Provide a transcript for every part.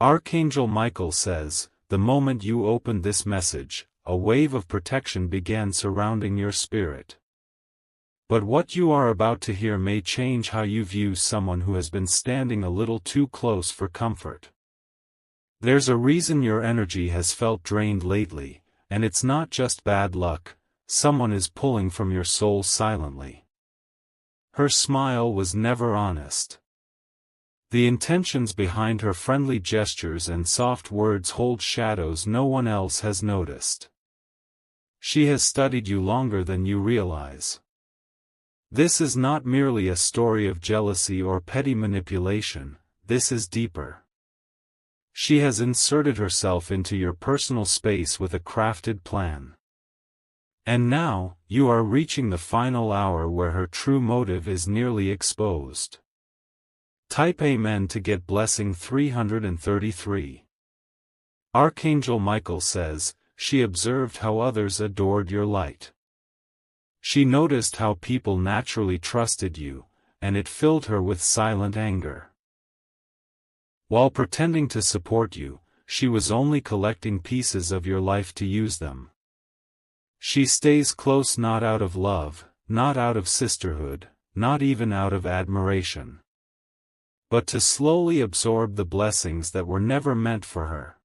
Archangel Michael says, the moment you opened this message, a wave of protection began surrounding your spirit. But what you are about to hear may change how you view someone who has been standing a little too close for comfort. There's a reason your energy has felt drained lately, and it's not just bad luck. Someone is pulling from your soul silently. Her smile was never honest. The intentions behind her friendly gestures and soft words hold shadows no one else has noticed. She has studied you longer than you realize. This is not merely a story of jealousy or petty manipulation, this is deeper. She has inserted herself into your personal space with a crafted plan. And now, you are reaching the final hour where her true motive is nearly exposed. Type Amen to get blessing 333. Archangel Michael says, she observed how others adored your light. She noticed how people naturally trusted you, and it filled her with silent anger. While pretending to support you, she was only collecting pieces of your life to use them. She stays close not out of love, not out of sisterhood, not even out of admiration, but to slowly absorb the blessings that were never meant for her.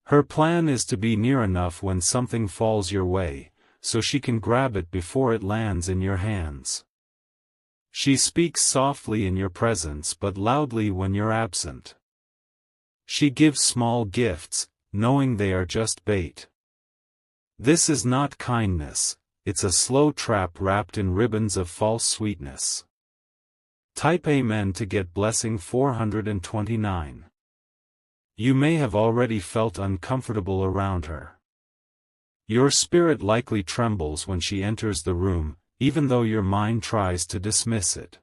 Her plan is to be near enough when something falls your way, so she can grab it before it lands in your hands. She speaks softly in your presence but loudly when you're absent. She gives small gifts, knowing they are just bait. This is not kindness, it's a slow trap wrapped in ribbons of false sweetness. Type Amen to get blessing 429. You may have already felt uncomfortable around her. Your spirit likely trembles when she enters the room, even though your mind tries to dismiss it.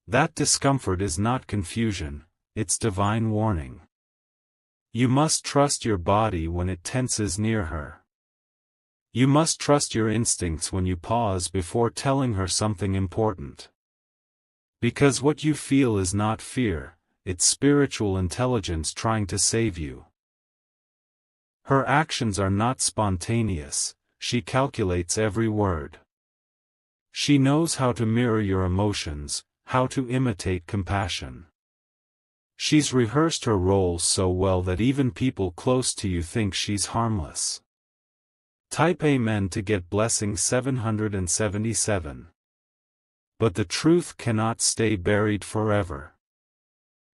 That discomfort is not confusion, it's divine warning. You must trust your body when it tenses near her. You must trust your instincts when you pause before telling her something important. Because what you feel is not fear, it's spiritual intelligence trying to save you. Her actions are not spontaneous, she calculates every word. She knows how to mirror your emotions, how to imitate compassion. She's rehearsed her roles so well that even people close to you think she's harmless. Type Amen to get blessing 777. But the truth cannot stay buried forever.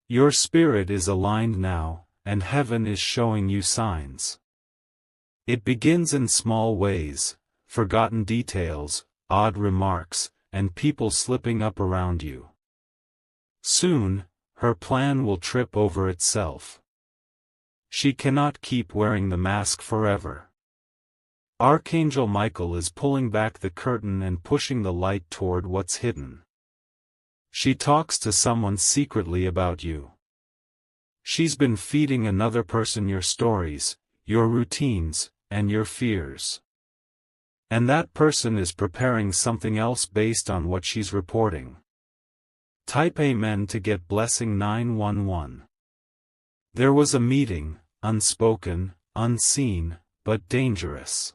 Your spirit is aligned now, and heaven is showing you signs. It begins in small ways, forgotten details, odd remarks, and people slipping up around you. Soon, her plan will trip over itself. She cannot keep wearing the mask forever. Archangel Michael is pulling back the curtain and pushing the light toward what's hidden. She talks to someone secretly about you. She's been feeding another person your stories, your routines, and your fears. And that person is preparing something else based on what she's reporting. Type Amen to get blessing 911. There was a meeting, unspoken, unseen, but dangerous.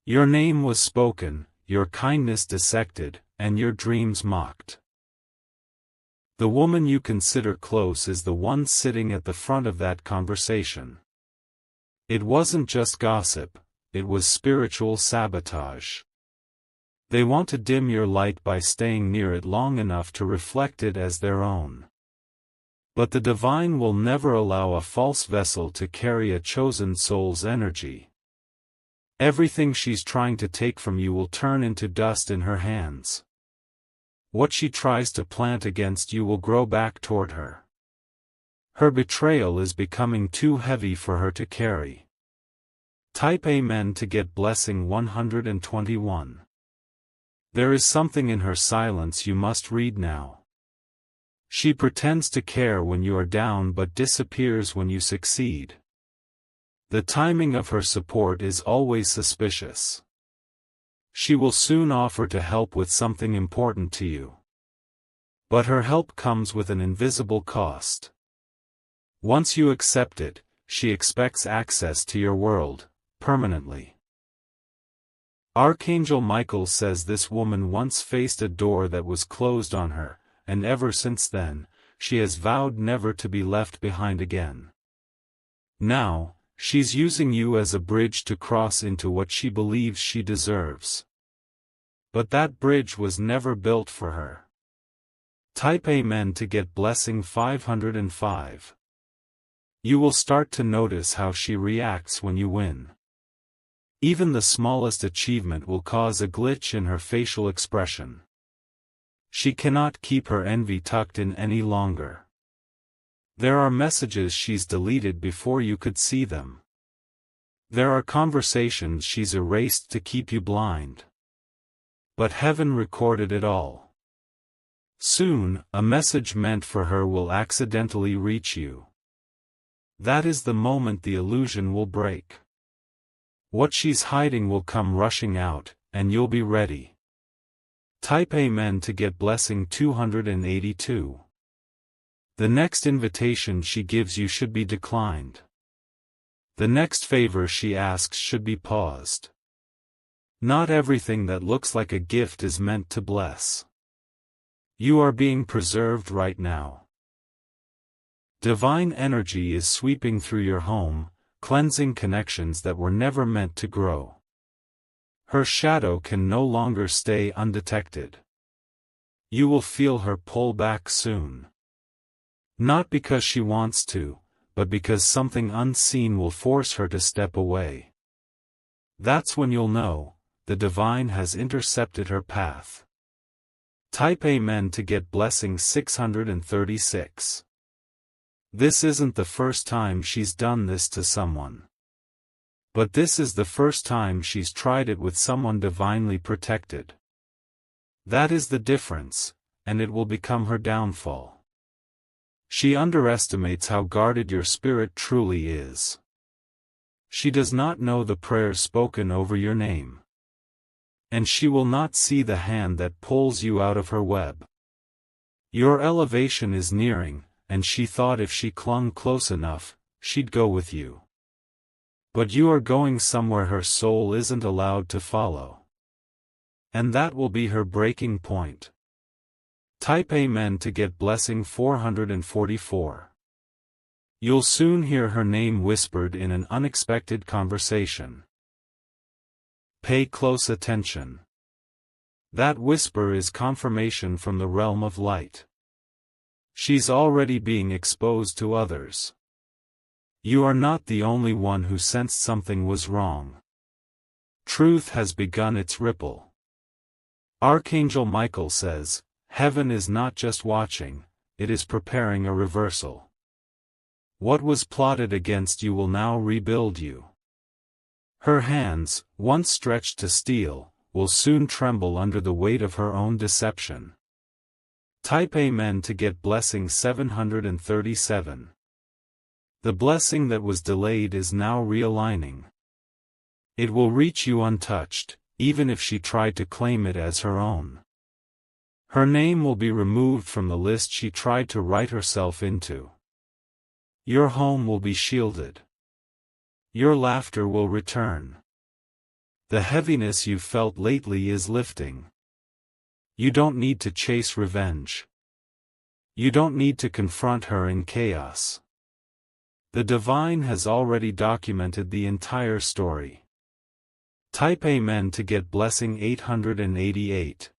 Your name was spoken, your kindness dissected, and your dreams mocked. The woman you consider close is the one sitting at the front of that conversation. It wasn't just gossip, it was spiritual sabotage. They want to dim your light by staying near it long enough to reflect it as their own. But the divine will never allow a false vessel to carry a chosen soul's energy. Everything she's trying to take from you will turn into dust in her hands. What she tries to plant against you will grow back toward her. Her betrayal is becoming too heavy for her to carry. Type Amen to get blessing 121. There is something in her silence you must read now. She pretends to care when you are down but disappears when you succeed. The timing of her support is always suspicious. She will soon offer to help with something important to you. But her help comes with an invisible cost. Once you accept it, she expects access to your world, permanently. Archangel Michael says this woman once faced a door that was closed on her, and ever since then, she has vowed never to be left behind again. Now, she's using you as a bridge to cross into what she believes she deserves. But that bridge was never built for her. Type Amen to get blessing 505. You will start to notice how she reacts when you win. Even the smallest achievement will cause a glitch in her facial expression. She cannot keep her envy tucked in any longer. There are messages she's deleted before you could see them. There are conversations she's erased to keep you blind. But heaven recorded it all. Soon, a message meant for her will accidentally reach you. That is the moment the illusion will break. What she's hiding will come rushing out, and you'll be ready. Type Amen to get blessing 282. The next invitation she gives you should be declined. The next favor she asks should be paused. Not everything that looks like a gift is meant to bless. You are being preserved right now. Divine energy is sweeping through your home, cleansing connections that were never meant to grow. Her shadow can no longer stay undetected. You will feel her pull back soon. Not because she wants to, but because something unseen will force her to step away. That's when you'll know, the divine has intercepted her path. Type Amen to get blessing 636. This isn't the first time she's done this to someone. But this is the first time she's tried it with someone divinely protected. That is the difference, and it will become her downfall. She underestimates how guarded your spirit truly is. She does not know the prayers spoken over your name. And she will not see the hand that pulls you out of her web. Your elevation is nearing, and she thought if she clung close enough, she'd go with you. But you are going somewhere her soul isn't allowed to follow. And that will be her breaking point. Type Amen to get blessing 444. You'll soon hear her name whispered in an unexpected conversation. Pay close attention. That whisper is confirmation from the realm of light. She's already being exposed to others. You are not the only one who sensed something was wrong. Truth has begun its ripple. Archangel Michael says, heaven is not just watching, it is preparing a reversal. What was plotted against you will now rebuild you. Her hands, once stretched to steal, will soon tremble under the weight of her own deception. Type Amen to get blessing 737. The blessing that was delayed is now realigning. It will reach you untouched, even if she tried to claim it as her own. Her name will be removed from the list she tried to write herself into. Your home will be shielded. Your laughter will return. The heaviness you felt lately is lifting. You don't need to chase revenge. You don't need to confront her in chaos. The divine has already documented the entire story. Type Amen to get blessing 888.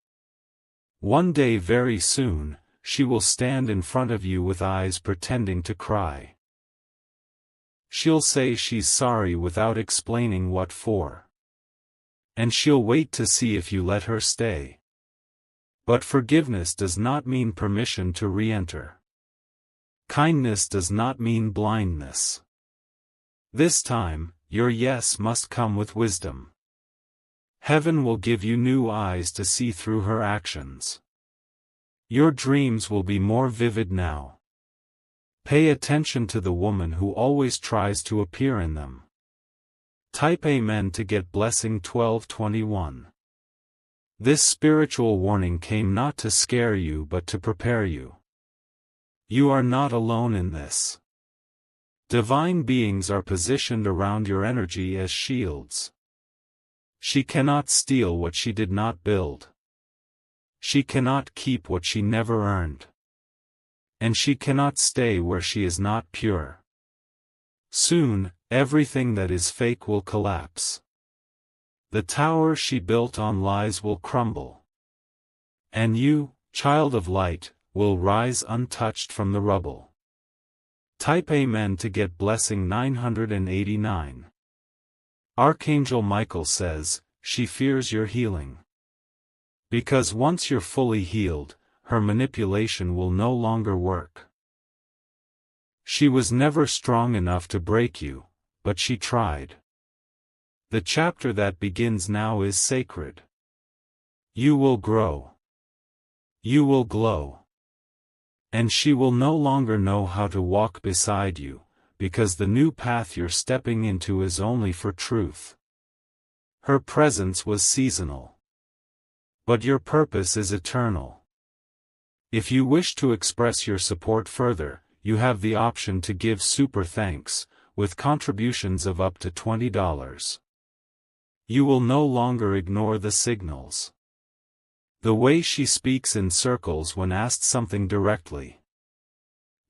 One day very soon, she will stand in front of you with eyes pretending to cry. She'll say she's sorry without explaining what for. And she'll wait to see if you let her stay. But forgiveness does not mean permission to re-enter. Kindness does not mean blindness. This time, your yes must come with wisdom. Heaven will give you new eyes to see through her actions. Your dreams will be more vivid now. Pay attention to the woman who always tries to appear in them. Type Amen to get blessing 1221. This spiritual warning came not to scare you but to prepare you. You are not alone in this. Divine beings are positioned around your energy as shields. She cannot steal what she did not build. She cannot keep what she never earned. And she cannot stay where she is not pure. Soon, everything that is fake will collapse. The tower she built on lies will crumble. And you, child of light, will rise untouched from the rubble. Type Amen to get blessing 989. Archangel Michael says, she fears your healing. Because once you're fully healed, her manipulation will no longer work. She was never strong enough to break you, but she tried. The chapter that begins now is sacred. You will grow. You will glow. And she will no longer know how to walk beside you, because the new path you're stepping into is only for truth. Her presence was seasonal. But your purpose is eternal. If you wish to express your support further, you have the option to give super thanks, with contributions of up to $20. You will no longer ignore the signals. The way she speaks in circles when asked something directly.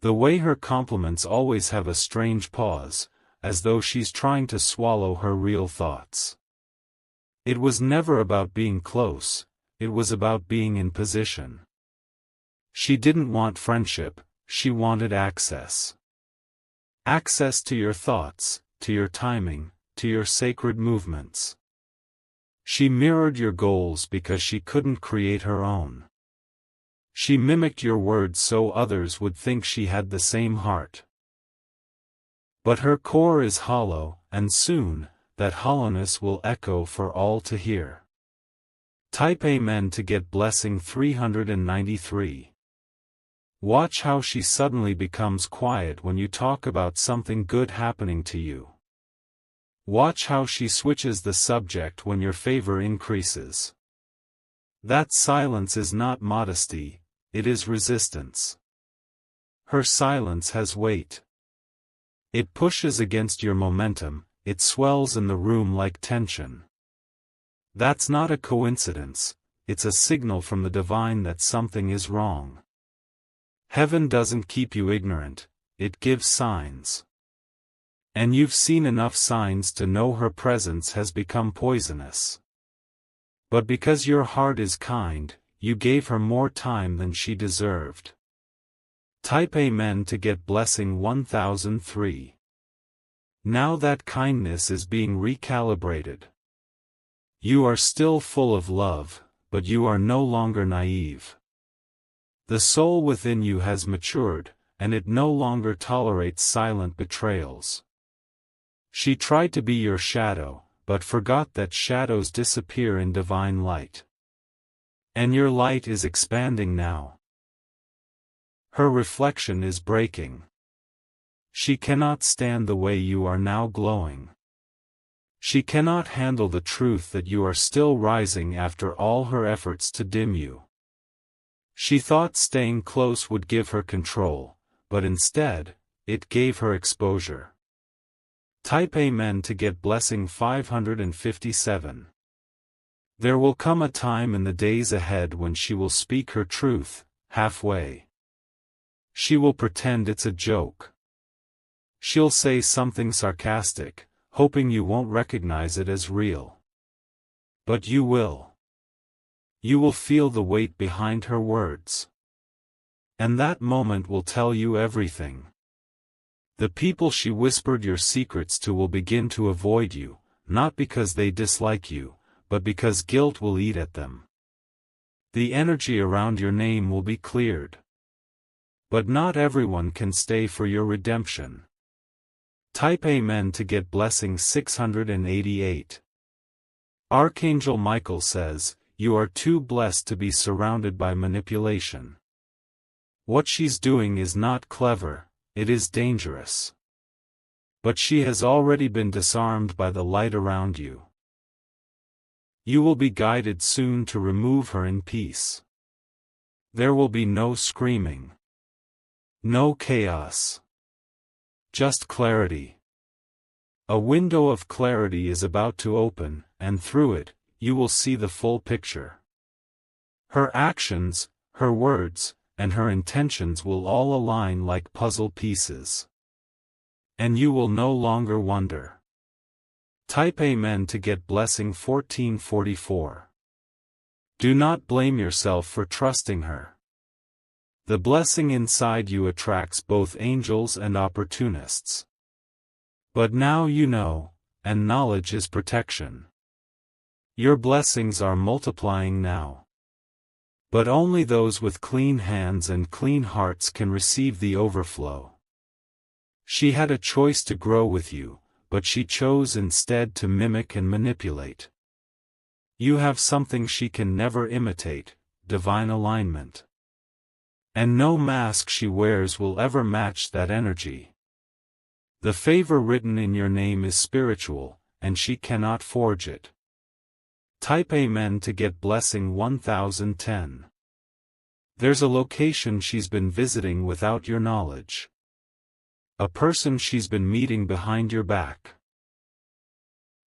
The way her compliments always have a strange pause, as though she's trying to swallow her real thoughts. It was never about being close, it was about being in position. She didn't want friendship, she wanted access. Access to your thoughts, to your timing, to your sacred movements. She mirrored your goals because she couldn't create her own. She mimicked your words so others would think she had the same heart. But her core is hollow, and soon, that hollowness will echo for all to hear. Type Amen to get blessing 393. Watch how she suddenly becomes quiet when you talk about something good happening to you. Watch how she switches the subject when your favor increases. That silence is not modesty, it is resistance. Her silence has weight. It pushes against your momentum, it swells in the room like tension. That's not a coincidence, it's a signal from the divine that something is wrong. Heaven doesn't keep you ignorant, it gives signs. And you've seen enough signs to know her presence has become poisonous. But because your heart is kind, you gave her more time than she deserved. Type Amen to get blessing 1003. Now that kindness is being recalibrated. You are still full of love, but you are no longer naive. The soul within you has matured, and it no longer tolerates silent betrayals. She tried to be your shadow, but forgot that shadows disappear in divine light. And your light is expanding now. Her reflection is breaking. She cannot stand the way you are now glowing. She cannot handle the truth that you are still rising after all her efforts to dim you. She thought staying close would give her control, but instead, it gave her exposure. Type Amen to get blessing 557. There will come a time in the days ahead when she will speak her truth, halfway. She will pretend it's a joke. She'll say something sarcastic, hoping you won't recognize it as real. But you will. You will feel the weight behind her words. And that moment will tell you everything. The people she whispered your secrets to will begin to avoid you, not because they dislike you, but because guilt will eat at them. The energy around your name will be cleared. But not everyone can stay for your redemption. Type Amen to get blessing 688. Archangel Michael says, you are too blessed to be surrounded by manipulation. What she's doing is not clever, it is dangerous. But she has already been disarmed by the light around you. You will be guided soon to remove her in peace. There will be no screaming. No chaos. just clarity. A window of clarity is about to open, and through it, you will see the full picture. Her actions, her words, and her intentions will all align like puzzle pieces. And you will no longer wonder. Type Amen to get blessing 1444. Do not blame yourself for trusting her. The blessing inside you attracts both angels and opportunists. But now you know, and knowledge is protection. Your blessings are multiplying now. But only those with clean hands and clean hearts can receive the overflow. She had a choice to grow with you, but she chose instead to mimic and manipulate. You have something she can never imitate, divine alignment. And no mask she wears will ever match that energy. The favor written in your name is spiritual, and she cannot forge it. Type Amen to get blessing 1010. There's a location she's been visiting without your knowledge. A person she's been meeting behind your back.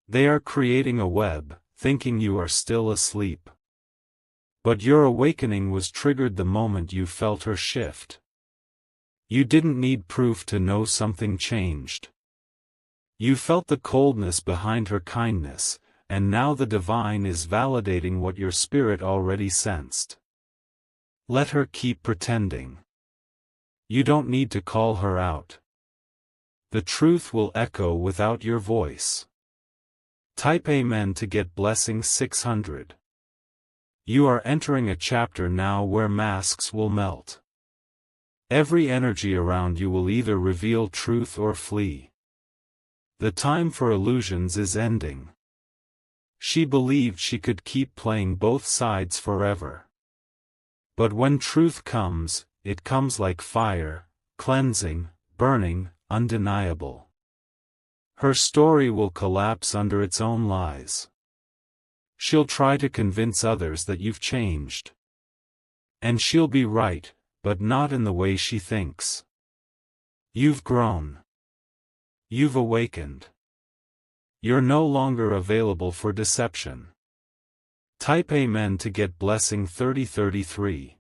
They are creating a web, thinking you are still asleep. But your awakening was triggered the moment you felt her shift. You didn't need proof to know something changed. You felt the coldness behind her kindness, and now the divine is validating what your spirit already sensed. Let her keep pretending. You don't need to call her out. The truth will echo without your voice. Type Amen to get blessing 600. You are entering a chapter now where masks will melt. Every energy around you will either reveal truth or flee. The time for illusions is ending. She believed she could keep playing both sides forever. But when truth comes, it comes like fire, cleansing, burning, undeniable. Her story will collapse under its own lies. She'll try to convince others that you've changed. And she'll be right, but not in the way she thinks. You've grown. You've awakened. You're no longer available for deception. Type Amen to get blessing 3033.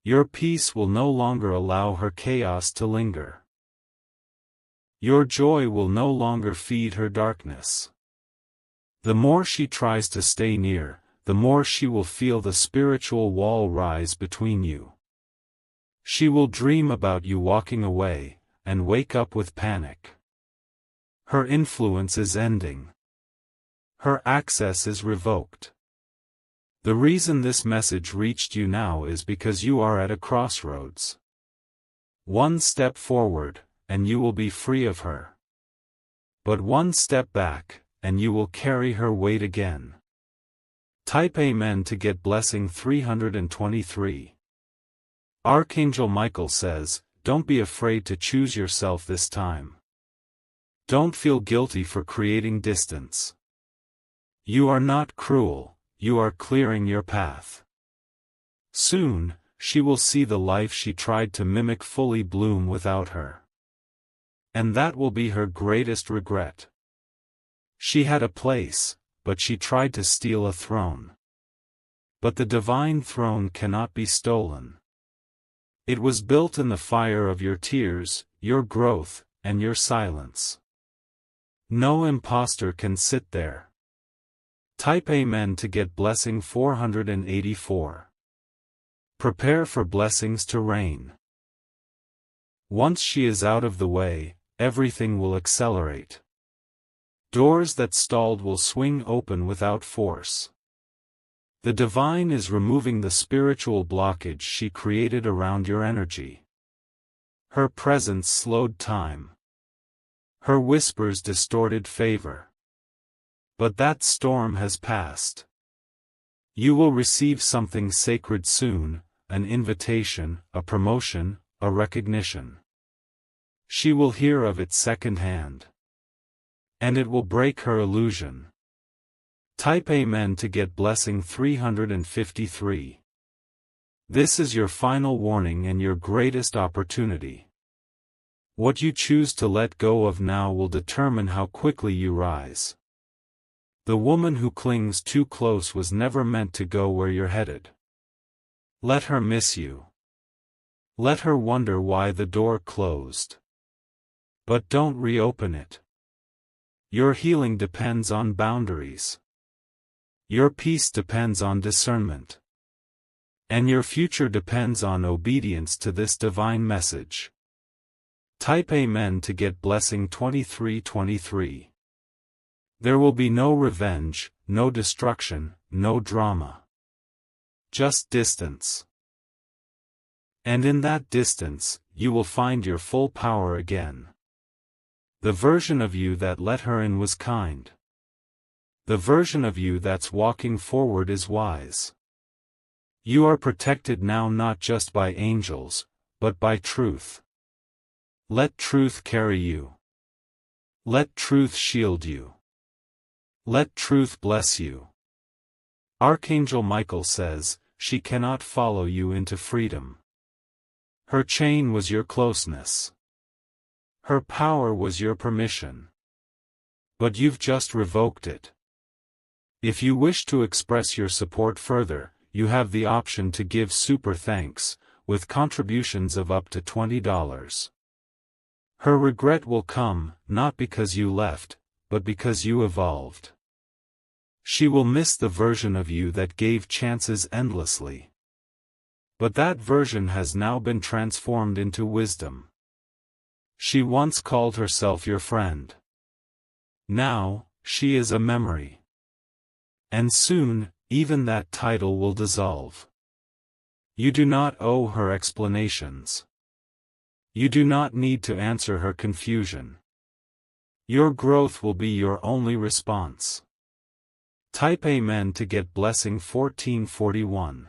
Your peace will no longer allow her chaos to linger. Your joy will no longer feed her darkness. The more she tries to stay near, the more she will feel the spiritual wall rise between you. She will dream about you walking away, and wake up with panic. Her influence is ending. Her access is revoked. The reason this message reached you now is because you are at a crossroads. One step forward, and you will be free of her. But one step back, and you will carry her weight again. Type Amen to get blessing 323. Archangel Michael says, don't be afraid to choose yourself this time. Don't feel guilty for creating distance. You are not cruel, you are clearing your path. Soon, she will see the life she tried to mimic fully bloom without her. And that will be her greatest regret. She had a place, but she tried to steal a throne. But the divine throne cannot be stolen. It was built in the fire of your tears, your growth, and your silence. No imposter can sit there. Type Amen to get blessing 484. Prepare for blessings to rain. Once she is out of the way, everything will accelerate. Doors that stalled will swing open without force. The divine is removing the spiritual blockage she created around your energy. Her presence slowed time. Her whispers distorted favor. But that storm has passed. You will receive something sacred soon, an invitation, a promotion, a recognition. She will hear of it secondhand. And it will break her illusion. Type Amen to get blessing 353. This is your final warning and your greatest opportunity. What you choose to let go of now will determine how quickly you rise. The woman who clings too close was never meant to go where you're headed. Let her miss you. Let her wonder why the door closed. But don't reopen it. Your healing depends on boundaries. Your peace depends on discernment. And your future depends on obedience to this divine message. Type Amen to get blessing 2323. There will be no revenge, no destruction, no drama. Just distance. And in that distance, you will find your full power again. The version of you that let her in was kind. The version of you that's walking forward is wise. You are protected now not just by angels, but by truth. Let truth carry you. Let truth shield you. Let truth bless you. Archangel Michael says, she cannot follow you into freedom. Her chain was your closeness. Her power was your permission. But you've just revoked it. If you wish to express your support further, you have the option to give super thanks, with contributions of up to $20. Her regret will come, not because you left, but because you evolved. She will miss the version of you that gave chances endlessly. But that version has now been transformed into wisdom. She once called herself your friend. Now, she is a memory. And soon, even that title will dissolve. You do not owe her explanations. You do not need to answer her confusion. Your growth will be your only response. Type Amen to get blessing 1441.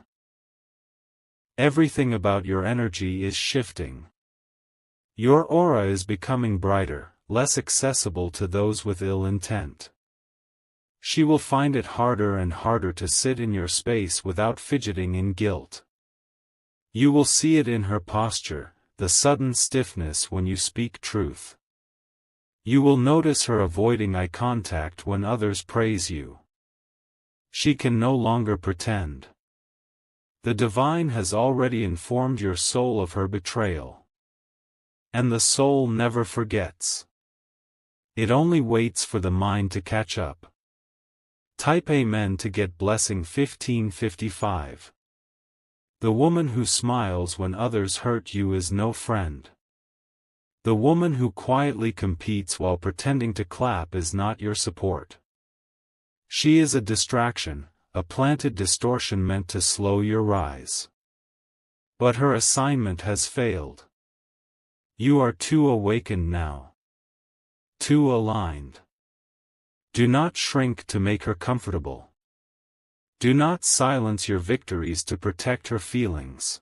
Everything about your energy is shifting. Your aura is becoming brighter, less accessible to those with ill intent. She will find it harder and harder to sit in your space without fidgeting in guilt. You will see it in her posture, the sudden stiffness when you speak truth. You will notice her avoiding eye contact when others praise you. She can no longer pretend. The divine has already informed your soul of her betrayal. And the soul never forgets. It only waits for the mind to catch up. Type Amen to get blessing 1555. The woman who smiles when others hurt you is no friend. The woman who quietly competes while pretending to clap is not your support. She is a distraction, a planted distortion meant to slow your rise. But her assignment has failed. You are too awakened now. Too aligned. Do not shrink to make her comfortable. Do not silence your victories to protect her feelings.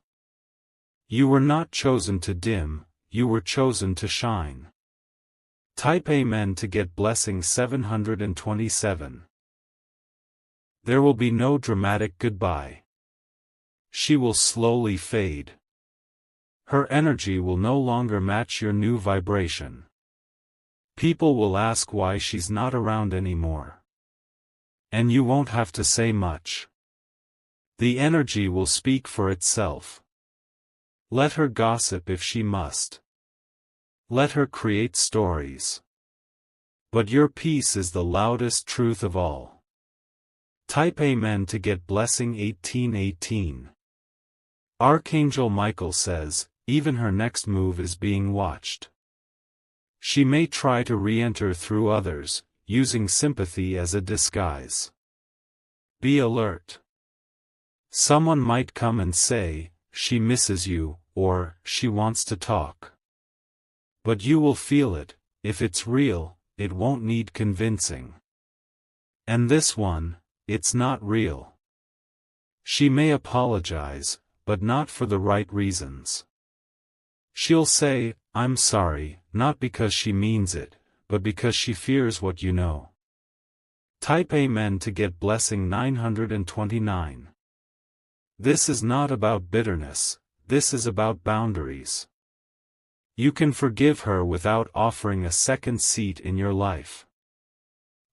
You were not chosen to dim, you were chosen to shine. Type Amen to get blessing 727. There will be no dramatic goodbye. She will slowly fade. Her energy will no longer match your new vibration. People will ask why she's not around anymore. And you won't have to say much. The energy will speak for itself. Let her gossip if she must. Let her create stories. But your peace is the loudest truth of all. Type Amen to get blessing 1818. Archangel Michael says, even her next move is being watched. She may try to re-enter through others, using sympathy as a disguise. Be alert. Someone might come and say, she misses you, or, she wants to talk. But you will feel it. If it's real, it won't need convincing. And this one, it's not real. She may apologize, but not for the right reasons. She'll say, I'm sorry, not because she means it, but because she fears what you know. Type Amen to get blessing 929. This is not about bitterness, this is about boundaries. You can forgive her without offering a second seat in your life.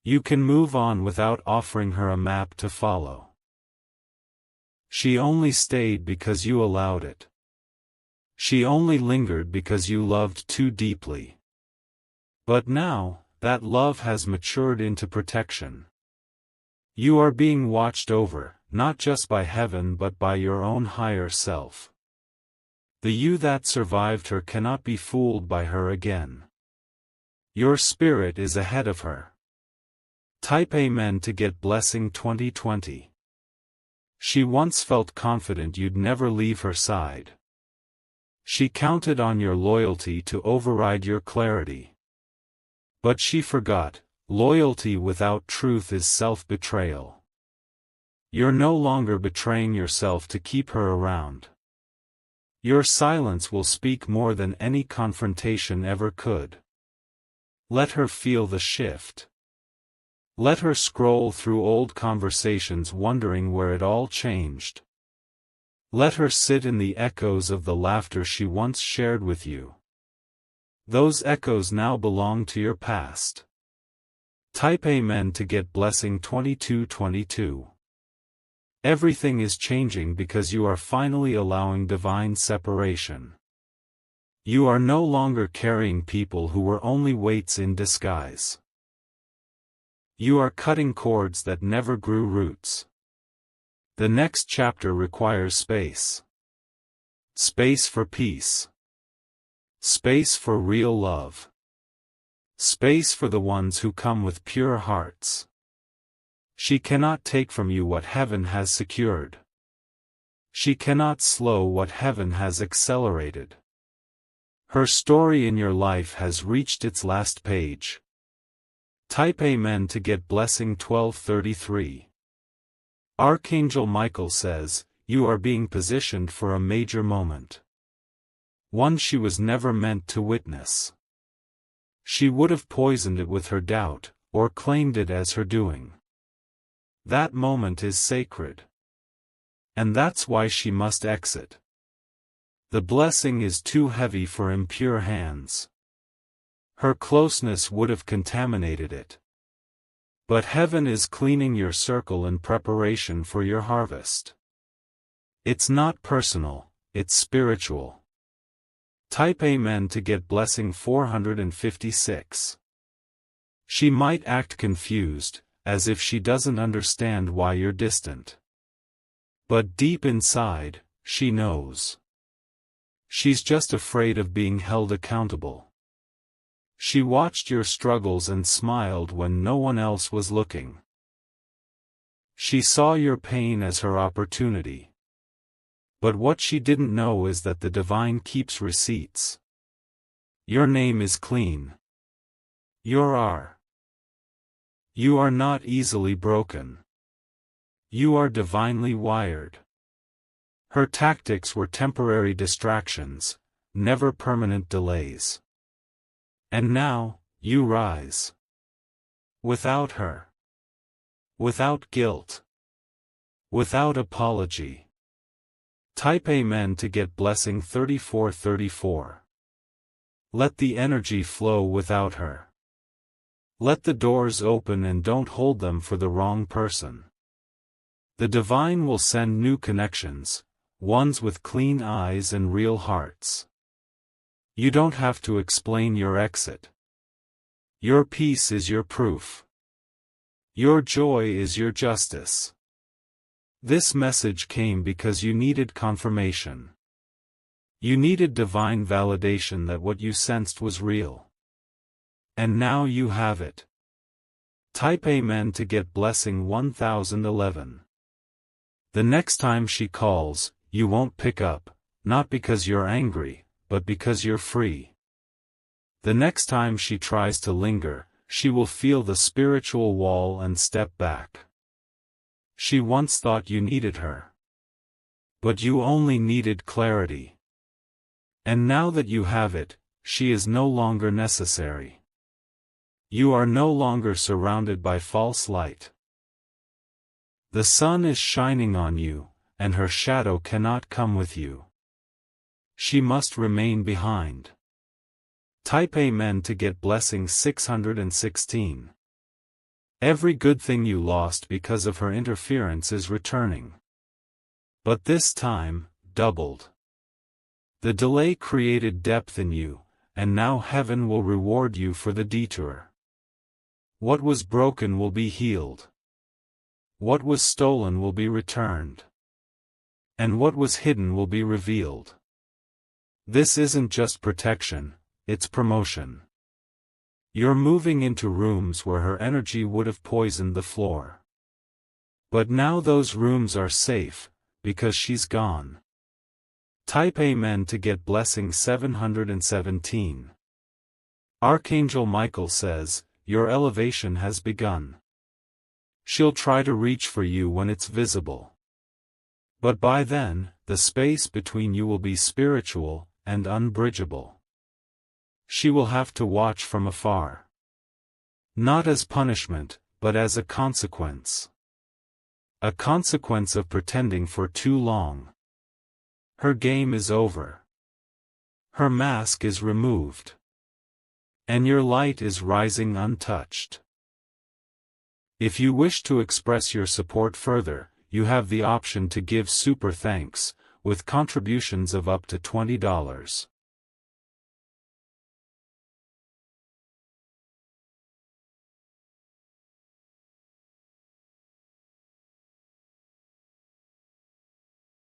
You can move on without offering her a map to follow. She only stayed because you allowed it. She only lingered because you loved too deeply. But now, that love has matured into protection. You are being watched over, not just by heaven but by your own higher self. The you that survived her cannot be fooled by her again. Your spirit is ahead of her. Type Amen to get blessing 2020. She once felt confident you'd never leave her side. She counted on your loyalty to override your clarity. But she forgot, loyalty without truth is self-betrayal. You're no longer betraying yourself to keep her around. Your silence will speak more than any confrontation ever could. Let her feel the shift. Let her scroll through old conversations wondering where it all changed. Let her sit in the echoes of the laughter she once shared with you. Those echoes now belong to your past. Type Amen to get blessing 2222. Everything is changing because you are finally allowing divine separation. You are no longer carrying people who were only weights in disguise. You are cutting cords that never grew roots. The next chapter requires space. Space for peace. Space for real love. Space for the ones who come with pure hearts. She cannot take from you what heaven has secured. She cannot slow what heaven has accelerated. Her story in your life has reached its last page. Type Amen to get blessing 1233. Archangel Michael says, you are being positioned for a major moment. One she was never meant to witness. She would have poisoned it with her doubt, or claimed it as her doing. That moment is sacred. And that's why she must exit. The blessing is too heavy for impure hands. Her closeness would have contaminated it. But heaven is cleaning your circle in preparation for your harvest. It's not personal, it's spiritual. Type Amen to get blessing 456. She might act confused, as if she doesn't understand why you're distant. But deep inside, she knows. She's just afraid of being held accountable. She watched your struggles and smiled when no one else was looking. She saw your pain as her opportunity. But what she didn't know is that the divine keeps receipts. Your name is clean. You are not easily broken. You are divinely wired. Her tactics were temporary distractions, never permanent delays. And now, you rise. Without her. Without guilt. Without apology. Type Amen to get blessing 3434. Let the energy flow without her. Let the doors open and don't hold them for the wrong person. The divine will send new connections, ones with clean eyes and real hearts. You don't have to explain your exit. Your peace is your proof. Your joy is your justice. This message came because you needed confirmation. You needed divine validation that what you sensed was real. And now you have it. Type Amen to get blessing 1011. The next time she calls, you won't pick up, not because you're angry, but because you're free. The next time she tries to linger, she will feel the spiritual wall and step back. She once thought you needed her. But you only needed clarity. And now that you have it, she is no longer necessary. You are no longer surrounded by false light. The sun is shining on you, and her shadow cannot come with you. She must remain behind. Type Amen to get blessing 616. Every good thing you lost because of her interference is returning. But this time, doubled. The delay created depth in you, and now heaven will reward you for the detour. What was broken will be healed. What was stolen will be returned. And what was hidden will be revealed. This isn't just protection, it's promotion. You're moving into rooms where her energy would have poisoned the floor. But now those rooms are safe, because she's gone. Type Amen to get blessing 717. Archangel Michael says, your elevation has begun. She'll try to reach for you when it's visible. But by then, the space between you will be spiritual and unbridgeable. She will have to watch from afar. Not as punishment, but as a consequence. A consequence of pretending for too long. Her game is over. Her mask is removed. And your light is rising untouched. If you wish to express your support further, you have the option to give super thanks, with contributions of up to $20.